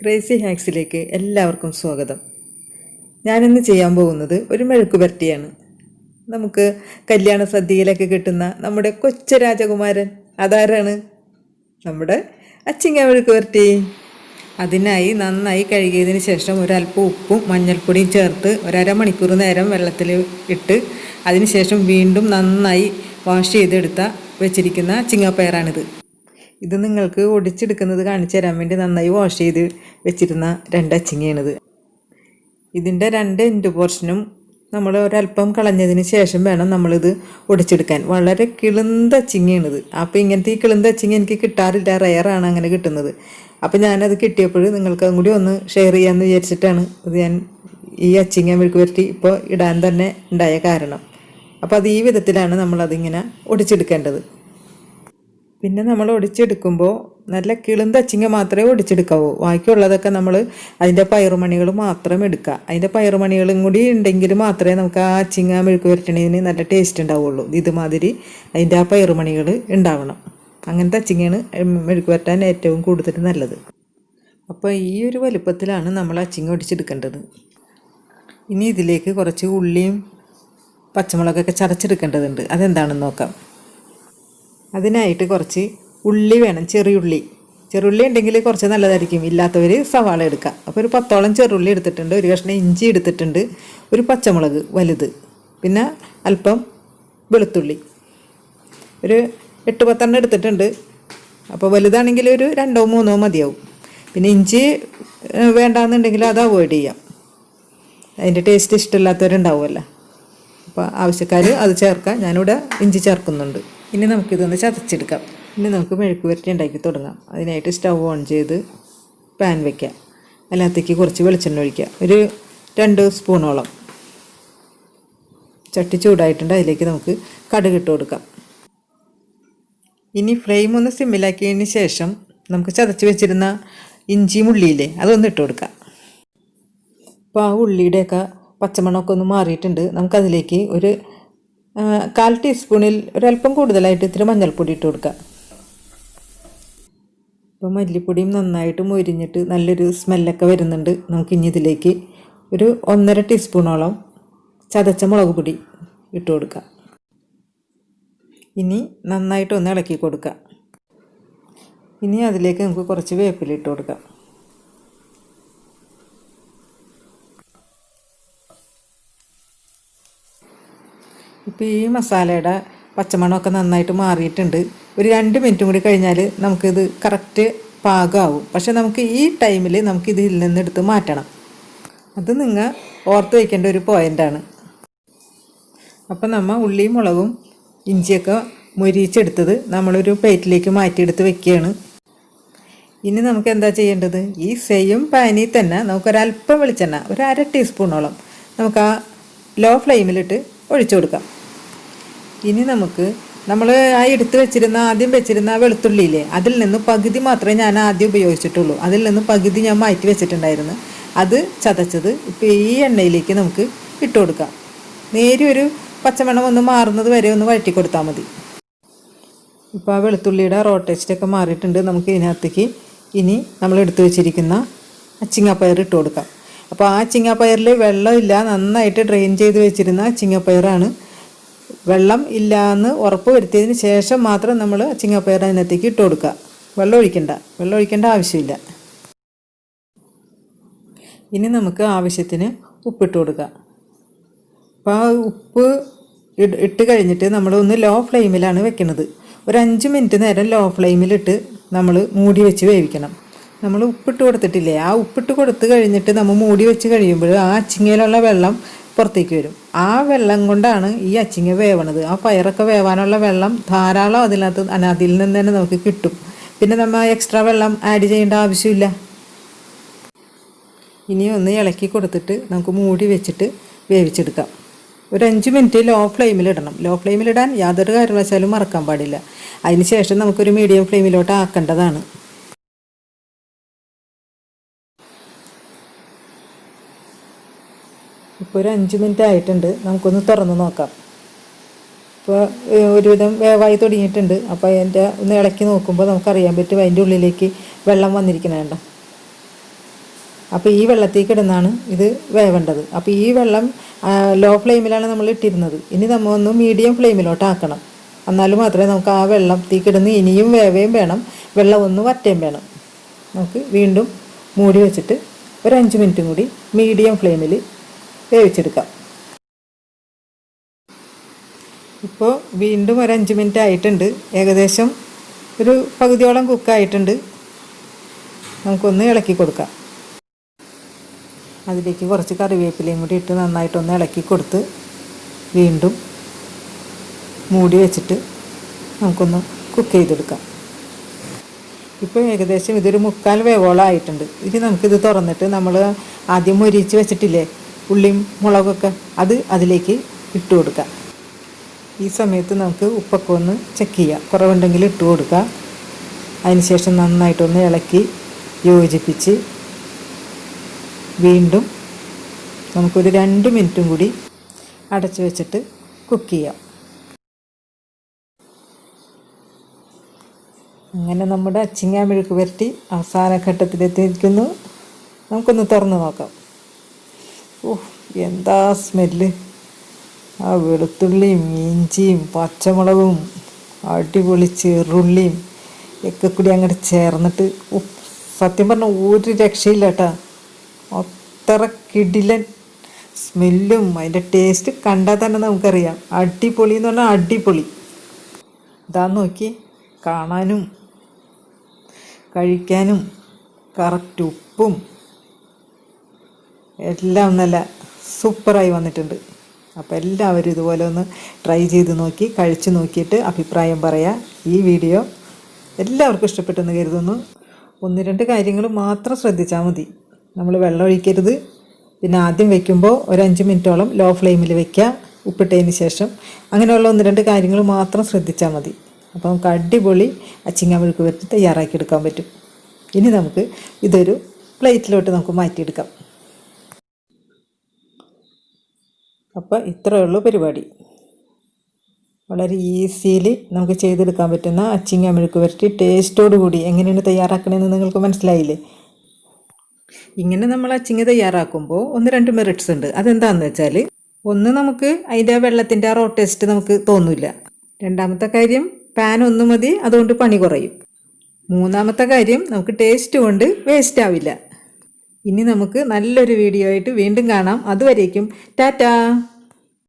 Crazy ഹാക്സിലേക്ക് എല്ലാവർക്കും സ്വാഗതം. ഞാനിന്ന് ചെയ്യാൻ പോകുന്നത് ഒരു മെഴുക്ക് പുരട്ടിയാണ്. നമുക്ക് കല്യാണ സദ്യയിലൊക്കെ കിട്ടുന്ന നമ്മുടെ കൊച്ചു രാജകുമാരൻ അതാരാണ്? നമ്മുടെ അച്ചിങ്ങ മെഴുക്ക് പുരട്ടി. അതിനായി നന്നായി കഴുകിയതിന് ശേഷം ഒരല്പം ഉപ്പും മഞ്ഞൾപ്പൊടിയും ചേർത്ത് ഒരമണിക്കൂർ നേരം വെള്ളത്തിൽ ഇട്ട് അതിനുശേഷം വീണ്ടും നന്നായി വാഷ് വെച്ചിരിക്കുന്ന അച്ചിങ്ങാപ്പയറാണിത്. ഇത് നിങ്ങൾക്ക് ഒടിച്ചെടുക്കുന്നത് കാണിച്ചു തരാൻ വേണ്ടി നന്നായി വാഷ് ചെയ്ത് വെച്ചിരുന്ന 2 അച്ചിങ്ങയാണിത്. ഇതിൻ്റെ 2 എൻഡ് പോർഷനും നമ്മൾ ഒരല്പം കളഞ്ഞതിന് ശേഷം വേണം നമ്മളിത് ഒടിച്ചെടുക്കാൻ. വളരെ കിളുന്ത അച്ചിങ്ങയാണിത്. അപ്പോൾ ഇങ്ങനത്തെ ഈ കിളുന്ത അച്ചിങ്ങ എനിക്ക് കിട്ടാറില്ല, റെയറാണ് അങ്ങനെ കിട്ടുന്നത്. അപ്പോൾ ഞാനത് കിട്ടിയപ്പോൾ നിങ്ങൾക്ക് അതും കൂടി ഒന്ന് ഷെയർ ചെയ്യാമെന്ന് വിചാരിച്ചിട്ടാണ് ഇത് ഞാൻ ഈ അച്ചിങ്ങ മെഴുക്ക് പുരട്ടി ഇപ്പോൾ ഇടാൻ തന്നെ ഉണ്ടായ കാരണം. അപ്പോൾ അത് ഈ വിധത്തിലാണ് നമ്മളതിങ്ങനെ ഒടിച്ചെടുക്കേണ്ടത്. പിന്നെ നമ്മൾ ഒടിച്ചെടുക്കുമ്പോൾ നല്ല കിളുന്ത അച്ചിങ്ങ മാത്രമേ ഒടിച്ചെടുക്കാവൂ. ബാക്കിയുള്ളതൊക്കെ നമ്മൾ അതിൻ്റെ പയറുമണികൾ മാത്രം എടുക്കുക. അതിൻ്റെ പയറുമണികളും കൂടി ഉണ്ടെങ്കിൽ മാത്രമേ നമുക്ക് ആ അച്ചിങ്ങ മെഴുക്ക് പുരട്ടണതിന് നല്ല ടേസ്റ്റ് ഉണ്ടാവുള്ളൂ. ഇതുമാതിരി അതിൻ്റെ ആ പയറുമണികൾ ഉണ്ടാവണം. അങ്ങനത്തെ അച്ചിങ്ങയാണ് മെഴുക്ക് പുരട്ടാൻ ഏറ്റവും കൂടുതൽ നല്ലത്. അപ്പോൾ ഈ ഒരു വലുപ്പത്തിലാണ് നമ്മൾ അച്ചിങ്ങ ഒടിച്ചെടുക്കേണ്ടത്. ഇനി ഇതിലേക്ക് കുറച്ച് ഉള്ളിയും പച്ചമുളകൊക്കെ ചതച്ചെടുക്കേണ്ടതുണ്ട്. അതെന്താണെന്ന് നോക്കാം. അതിനായിട്ട് കുറച്ച് ഉള്ളി വേണം, ചെറിയുള്ളി ഉണ്ടെങ്കിൽ കുറച്ച് നല്ലതായിരിക്കും. ഇല്ലാത്തവർ സവാള എടുക്കുക. അപ്പോൾ ഒരു 10ഓളം ചെറുള്ളി എടുത്തിട്ടുണ്ട്, ഒരു കഷ്ണം ഇഞ്ചി എടുത്തിട്ടുണ്ട്, ഒരു പച്ചമുളക് വലുത്, പിന്നെ അല്പം വെളുത്തുള്ളി ഒരു 8-10 എടുത്തിട്ടുണ്ട്. അപ്പോൾ വലുതാണെങ്കിൽ ഒരു 2-3 മതിയാവും. പിന്നെ ഇഞ്ചി വേണ്ടാന്നുണ്ടെങ്കിൽ അത് അവോയ്ഡ് ചെയ്യാം. അതിൻ്റെ ടേസ്റ്റ് ഇഷ്ടമില്ലാത്തവരുണ്ടാവുമല്ലോ. അപ്പോൾ ആവശ്യക്കാർ അത് ചേർക്കാം. ഞാനിവിടെ ഇഞ്ചി ചേർക്കുന്നുണ്ട്. ഇനി നമുക്കിതൊന്ന് ചതച്ചെടുക്കാം. ഇനി നമുക്ക് മെഴുക്ക് പുരട്ടി ഉണ്ടാക്കി തുടങ്ങാം. അതിനായിട്ട് സ്റ്റൗ ഓൺ ചെയ്ത് പാൻ വയ്ക്കുക. അതിനകത്തേക്ക് കുറച്ച് വെളിച്ചെണ്ണ ഒഴിക്കുക, ഒരു 2 സ്പൂണോളം. ചട്ടി ചൂടായിട്ടുണ്ട്. അതിലേക്ക് നമുക്ക് കടുക് ഇട്ട് കൊടുക്കാം. ഇനി ഫ്ലെയിം ഒന്ന് സിമ്മിലാക്കിയതിന് ശേഷം നമുക്ക് ചതച്ച് വെച്ചിരുന്ന ഇഞ്ചിയും ഉള്ളിയില്ലേ അതൊന്ന് ഇട്ട് കൊടുക്കാം. അപ്പോൾ ആ ഉള്ളിയുടെയൊക്കെ പച്ചമണമൊക്കെ ഒന്ന് മാറിയിട്ടുണ്ട്. നമുക്കതിലേക്ക് ഒരു 1/4 ടീസ്പൂണിൽ ഒരല്പം കൂടുതലായിട്ട് ഇത്തിരി മഞ്ഞൾപ്പൊടി ഇട്ട് കൊടുക്കുക. ഇപ്പോൾ മല്ലിപ്പൊടിയും നന്നായിട്ട് മൊരിഞ്ഞിട്ട് നല്ലൊരു സ്മെല്ലൊക്കെ വരുന്നുണ്ട്. നമുക്കിനി ഇതിലേക്ക് ഒരു 1.5 ടീസ്പൂണോളം ചതച്ച മുളക് പൊടി ഇട്ട് കൊടുക്കുക. ഇനി നന്നായിട്ടൊന്ന് ഇളക്കി കൊടുക്കുക. ഇനി അതിലേക്ക് നമുക്ക് കുറച്ച് വേപ്പില ഇട്ട് കൊടുക്കാം. ഇപ്പോൾ ഈ മസാലയുടെ പച്ചമണമൊക്കെ നന്നായിട്ട് മാറിയിട്ടുണ്ട്. ഒരു 2 മിനിറ്റും കൂടി കഴിഞ്ഞാൽ നമുക്കിത് കറക്റ്റ് പാകമാവും. പക്ഷേ നമുക്ക് ഈ ടൈമിൽ നമുക്കിതിൽ നിന്ന് എടുത്ത് മാറ്റണം. അത് നിങ്ങൾ ഓർത്ത് വയ്ക്കേണ്ട ഒരു പോയിൻ്റാണ്. അപ്പോൾ നമ്മൾ ഉള്ളിയും മുളകും ഇഞ്ചിയൊക്കെ മൊരിച്ചെടുത്തത് നമ്മളൊരു പ്ലേറ്റിലേക്ക് മാറ്റിയെടുത്ത് വെക്കുകയാണ്. ഇനി നമുക്ക് എന്താ ചെയ്യേണ്ടത്? ഈ സെയിം പാനിൽ തന്നെ നമുക്കൊരല്പം വെളിച്ചെണ്ണ, ഒരു 1/2 ടീസ്പൂണോളം നമുക്ക് ആ ലോ ഫ്ലെയിമിലിട്ട് ഒഴിച്ചു കൊടുക്കാം. ഇനി നമുക്ക് നമ്മൾ ആദ്യം വെച്ചിരുന്ന വെളുത്തുള്ളിയില്ലേ അതിൽ നിന്ന് പകുതി മാത്രമേ ഞാൻ ആദ്യം ഉപയോഗിച്ചിട്ടുള്ളൂ. അതിൽ നിന്ന് പകുതി ഞാൻ മാറ്റി വെച്ചിട്ടുണ്ടായിരുന്നു. അത് ചതച്ചത് ഇപ്പോൾ ഈ എണ്ണയിലേക്ക് നമുക്ക് ഇട്ട് കൊടുക്കാം. നേരെ ഒരു പച്ചമണം ഒന്ന് മാറുന്നത് വരെ ഒന്ന് വഴറ്റി കൊടുത്താൽ മതി. ഇപ്പോൾ ആ വെളുത്തുള്ളിയുടെ റോ ടേസ്റ്റൊക്കെ മാറിയിട്ടുണ്ട്. നമുക്ക് ഇതിനകത്തേക്ക് ഇനി നമ്മൾ എടുത്തു വെച്ചിരിക്കുന്ന അച്ചിങ്ങാപ്പയർ ഇട്ട് കൊടുക്കാം. അപ്പോൾ ആ അച്ചിങ്ങാപ്പയറിൽ വെള്ളമില്ല, നന്നായിട്ട് ഡ്രെയിൻ ചെയ്ത് വെച്ചിരുന്ന അച്ചിങ്ങാപ്പയറാണ്. വെള്ളം ഇല്ല എന്ന് ഉറപ്പ് വരുത്തിയതിന് ശേഷം മാത്രം നമ്മൾ അച്ചിങ്ങാപ്പയർ അതിനകത്തേക്ക് ഇട്ട് കൊടുക്കുക. വെള്ളം ഒഴിക്കേണ്ട ആവശ്യമില്ല. ഇനി നമുക്ക് ആവശ്യത്തിന് ഉപ്പിട്ട് കൊടുക്കുക. അപ്പോൾ ആ ഉപ്പ് ഇട്ട് കഴിഞ്ഞിട്ട് നമ്മളൊന്ന് ലോ ഫ്ലെയിമിലാണ് വെക്കുന്നത്. ഒരു 5 മിനിറ്റ് നേരം ലോ ഫ്ലെയിമിലിട്ട് നമ്മൾ മൂടി വെച്ച് വേവിക്കണം. നമ്മൾ ഉപ്പിട്ട് കൊടുത്തിട്ടില്ലേ, ആ ഉപ്പിട്ട് കൊടുത്ത് കഴിഞ്ഞിട്ട് നമ്മൾ മൂടി വെച്ച് കഴിയുമ്പോൾ ആ അച്ചിങ്ങയിലുള്ള വെള്ളം പുറത്തേക്ക് വരും. ആ വെള്ളം കൊണ്ടാണ് ഈ അച്ചിങ്ങ വേവണത്. ആ പയറൊക്കെ വേവാനുള്ള വെള്ളം ധാരാളം അതിൽ നിന്ന് തന്നെ നമുക്ക് കിട്ടും. പിന്നെ നമ്മൾ എക്സ്ട്രാ വെള്ളം ആഡ് ചെയ്യേണ്ട ആവശ്യമില്ല. ഇനി ഒന്ന് ഇളക്കി കൊടുത്തിട്ട് നമുക്ക് മൂടി വെച്ചിട്ട് വേവിച്ചെടുക്കാം. ഒരു 5 മിനിറ്റ് ലോ ഫ്ലെയിമിലിടണം. ലോ ഫ്ലെയിമിലിടാൻ യാതൊരു കാരണവശാലും മറക്കാൻ പാടില്ല. അതിന് ശേഷം നമുക്കൊരു മീഡിയം ഫ്ലെയിമിലോട്ട് ആക്കേണ്ടതാണ്. ഇപ്പോൾ ഒരു 5 മിനിറ്റ് ആയിട്ടുണ്ട്. നമുക്കൊന്ന് തുറന്ന് നോക്കാം. ഇപ്പോൾ ഒരുവിധം വേവായി തുടങ്ങിയിട്ടുണ്ട്. അപ്പോൾ അതിൻ്റെ ഒന്ന് ഇളക്കി നോക്കുമ്പോൾ നമുക്കറിയാൻ പറ്റും അതിൻ്റെ ഉള്ളിലേക്ക് വെള്ളം വന്നിരിക്കണേണ്ട. അപ്പോൾ ഈ വെള്ളത്തിൽ കിടന്നാണ് ഇത് വേവേണ്ടത്. അപ്പോൾ ഈ വെള്ളം ലോ ഫ്ലെയിമിലാണ് നമ്മൾ ഇട്ടിരുന്നത്. ഇനി നമ്മൾ ഒന്ന് മീഡിയം ഫ്ലെയിമിലോട്ട് ആക്കണം. എന്നാലും മാത്രമേ നമുക്ക് ആ വെള്ളത്തിൽ കിടന്ന് ഇനിയും വേവേയും വേണം, വെള്ളം ഒന്ന് വറ്റുകയും വേണം. നമുക്ക് വീണ്ടും മൂടി വെച്ചിട്ട് ഒരു 5 മിനിറ്റും കൂടി മീഡിയം ഫ്ലെയിമിൽ വേവിച്ചെടുക്കാം. ഇപ്പോൾ വീണ്ടും ഒരു 5 മിനിറ്റ് ആയിട്ടുണ്ട്. ഏകദേശം ഒരു പകുതിയോളം കുക്കായിട്ടുണ്ട്. നമുക്കൊന്ന് ഇളക്കി കൊടുക്കാം. അതിലേക്ക് കുറച്ച് കറിവേപ്പിലയും കൂടി ഇട്ട് നന്നായിട്ടൊന്ന് ഇളക്കി കൊടുത്ത് വീണ്ടും മൂടി വെച്ചിട്ട് നമുക്കൊന്ന് കുക്ക് ചെയ്തെടുക്കാം. ഇപ്പോൾ ഏകദേശം ഇതൊരു 3/4 വേവോളം ആയിട്ടുണ്ട്. ഇനി നമുക്കിത് തുറന്നിട്ട് നമ്മൾ ആദ്യം മൊരിച്ച് വെച്ചിട്ടില്ലേ ഉള്ളിയും മുളകൊക്കെ, അത് അതിലേക്ക് ഇട്ട് കൊടുക്കാം. ഈ സമയത്ത് നമുക്ക് ഉപ്പൊക്കെ ഒന്ന് ചെക്ക് ചെയ്യാം. കുറവുണ്ടെങ്കിൽ ഇട്ട് കൊടുക്കുക. അതിനുശേഷം നന്നായിട്ടൊന്ന് ഇളക്കി യോജിപ്പിച്ച് വീണ്ടും നമുക്കൊരു 2 മിനിറ്റും കൂടി അടച്ചു വെച്ചിട്ട് കുക്ക് ചെയ്യാം. അങ്ങനെ നമ്മുടെ അച്ചിങ്ങ മെഴുക്ക് പുരട്ടി അവസാന ഘട്ടത്തിലെത്തിയിരിക്കുന്നു. നമുക്കൊന്ന് തുറന്ന് നോക്കാം. എന്താ സ്മെല്ല്! ആ വെളുത്തുള്ളിയും ഇഞ്ചിയും പച്ചമുളകും അടിപൊളി ചെറുള്ളിയും ഒക്കെ കൂടി അങ്ങോട്ട് ചേർന്നിട്ട് സത്യം പറഞ്ഞാൽ ഒരു രക്ഷയില്ല കേട്ടോ. അത്ര കിടിലൻ സ്മെല്ലും അതിൻ്റെ ടേസ്റ്റ് കണ്ടാൽ തന്നെ നമുക്കറിയാം. അടിപൊളി എന്ന് പറഞ്ഞാൽ അടിപൊളി. ഇതാ നോക്കി, കാണാനും കഴിക്കാനും കറക്റ്റ് ഉപ്പും എല്ലാം നല്ല സൂപ്പറായി വന്നിട്ടുണ്ട്. അപ്പോൾ എല്ലാവരും ഇതുപോലെ ഒന്ന് ട്രൈ ചെയ്ത് നോക്കി കഴിച്ച് നോക്കിയിട്ട് അഭിപ്രായം പറയാം. ഈ വീഡിയോ എല്ലാവർക്കും ഇഷ്ടപ്പെട്ടെന്ന് കരുതുന്നു. 1-2 കാര്യങ്ങൾ മാത്രം ശ്രദ്ധിച്ചാൽ മതി. നമ്മൾ വെള്ളം ഒഴിക്കരുത്. പിന്നെ ആദ്യം വെക്കുമ്പോൾ ഒരു 5 മിനിറ്റോളം ലോ ഫ്ലെയിമിൽ വെക്കുക, ഉപ്പിട്ടതിന് ശേഷം. അങ്ങനെയുള്ള 1-2 കാര്യങ്ങൾ മാത്രം ശ്രദ്ധിച്ചാൽ മതി. അപ്പോൾ നമുക്ക് അടിപൊളി അച്ചിങ്ങ മെഴുക്ക് പുരട്ടി തയ്യാറാക്കിയെടുക്കാൻ പറ്റും. ഇനി നമുക്ക് ഇതൊരു പ്ലേറ്റിലോട്ട് നമുക്ക് മാറ്റിയെടുക്കാം. അപ്പോൾ ഇത്രയേ ഉള്ളൂ പരിപാടി. വളരെ ഈസിയിൽ നമുക്ക് ചെയ്തെടുക്കാൻ പറ്റുന്ന അച്ചിങ്ങ മെഴുക്ക് പുരട്ടി ടേസ്റ്റോടു കൂടി എങ്ങനെയാണ് തയ്യാറാക്കണമെന്ന് നിങ്ങൾക്ക് മനസ്സിലായില്ലേ? ഇങ്ങനെ നമ്മൾ അച്ചിങ്ങ തയ്യാറാക്കുമ്പോൾ 1-2 മെറിറ്റ്സ് ഉണ്ട്. അതെന്താണെന്ന് വെച്ചാൽ, ഒന്ന് നമുക്ക് അതിൻ്റെ വെള്ളത്തിൻ്റെ ആ റോ ടേസ്റ്റ് നമുക്ക് തോന്നില്ല. രണ്ടാമത്തെ കാര്യം, പാൻ ഒന്ന് മതി, അതുകൊണ്ട് പണി കുറയും. മൂന്നാമത്തെ കാര്യം, നമുക്ക് ടേസ്റ്റ് കൊണ്ട് വേസ്റ്റ് ആവില്ല. ഇനി നമുക്ക് നല്ലൊരു വീഡിയോ ആയിട്ട് വീണ്ടും കാണാം. അതുവരേക്കും ടാറ്റാ.